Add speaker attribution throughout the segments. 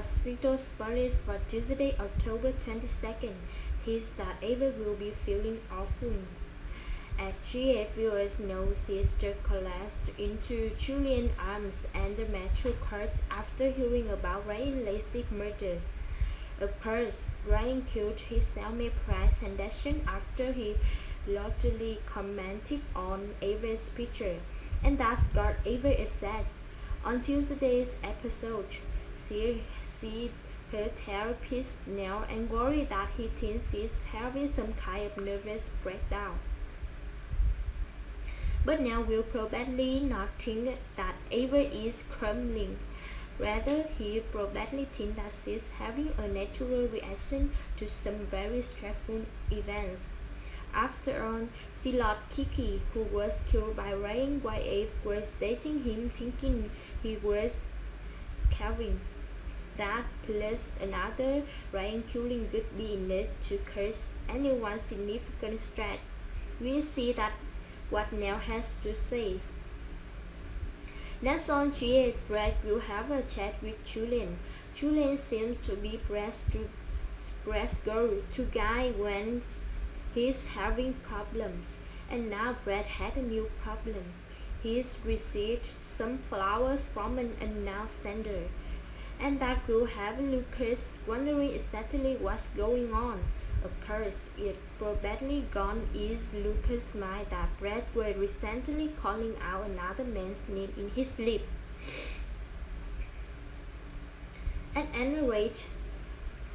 Speaker 1: Hospital spoilers for Tuesday, October 22nd. Tease that Ava will be feeling awful. As GF viewers know, sister collapsed into Julian's arms and the metro court after hearing about Ryan's latest murder. Of course, Ryan killed his cellmate prize transaction after he loudly commented on Averys' picture, and that got Ava upset. On Tuesday's episode, she sees her therapist now and worried that he thinks she's having some kind of nervous breakdown. But now will probably not think that Ava is crumbling. Rather, he probably thinks that she's having a natural reaction to some very stressful events. After all, she lost Kiki, who was killed by Ryan while Eve was dating him thinking he was Calvin. That plus another Ryan killing would be enough to cause anyone significant stress. We'll see that what Nell has to say. Next on GA, Brad will have a chat with Julian. Julian seems to be Brad's go-to guy when he's having problems, and now Brad had a new problem. He's received some flowers from an unknown sender, and that will have Lucas wondering exactly what's going on. Of course, it probably gone is Lucas' mind that Brad was recently calling out another man's name in his sleep. At any rate,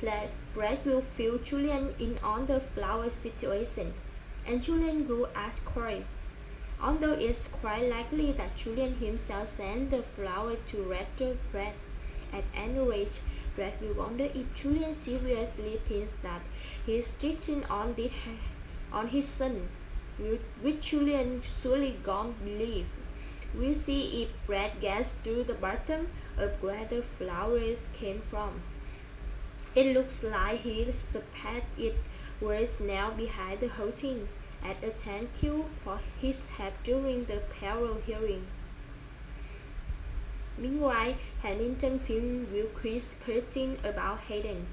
Speaker 1: Brad will fill Julian in on the flower situation, and Julian will act quiet. Although it's quite likely that Julian himself sent the flower to Rachel Brad. At any rate, Brad will wonder if Julian seriously thinks that he's cheating on his son, which Julian surely don't believe. We'll see if Brad gets to the bottom of where the flowers came from. It looks like he suspects it was now behind the whole thing, as a thank you for his help during the parole hearing. Meanwhile, Hamilton film will quiz Curtin about Hayden.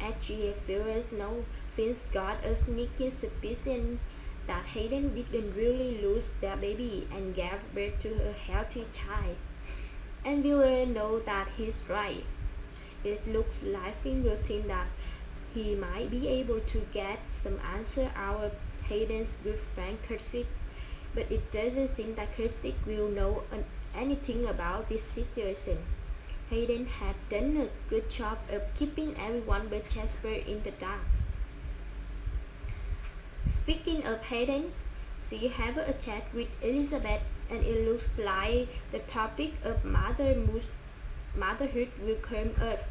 Speaker 1: As GF viewers know, Finn's got a sneaky suspicion that Hayden didn't really lose their baby and gave birth to a healthy child. And viewers know that he's right. It looks like Finn will think that he might be able to get some answer out of Hayden's good friend Kirsty, but it doesn't seem that Kirsty will know anything about this situation. Hayden had done a good job of keeping everyone but Jasper in the dark. Speaking of Hayden, she had a chat with Elizabeth, and it looks like the topic of motherhood will come up.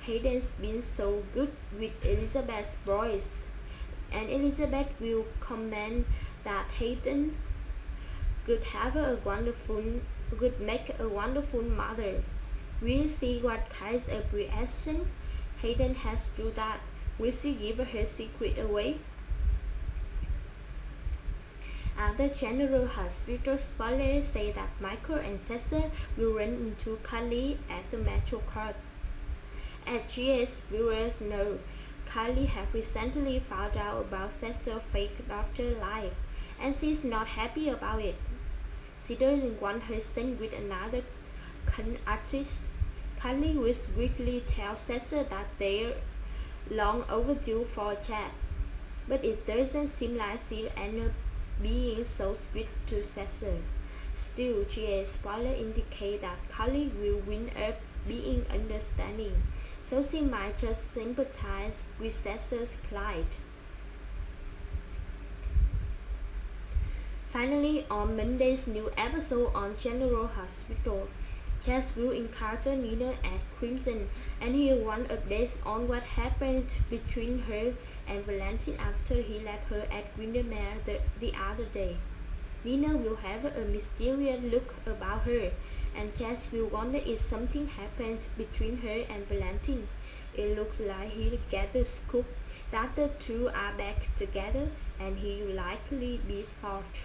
Speaker 1: Hayden's been so good with Elizabeth's boys, and Elizabeth will comment that Hayden could make a wonderful mother. We'll see what kinds of reaction Hayden has to that. Will she give her secret away? Other General Hospital spoilers say that Michael and Cesar will run into Carly at the Metro Court. As GS viewers know, Carly has recently found out about Cesar's fake daughter's life, and she's not happy about it. She doesn't want her son with another con artist. Carly will quickly tell Cesar that they're long overdue for a chat, but it doesn't seem like she'll end up being so sweet to Cesar. Still, GA spoiler indicate that Carly will win up being understanding, so she might just sympathize with Cesar's plight. Finally, on Monday's new episode on General Hospital, Chas will encounter Nina at Crimson, and he'll want updates on what happened between her and Valentine after he left her at Windermere the other day. Nina will have a mysterious look about her, and Chas will wonder if something happened between her and Valentine. It looks like he'll get the scoop that the two are back together, and he'll likely be shocked.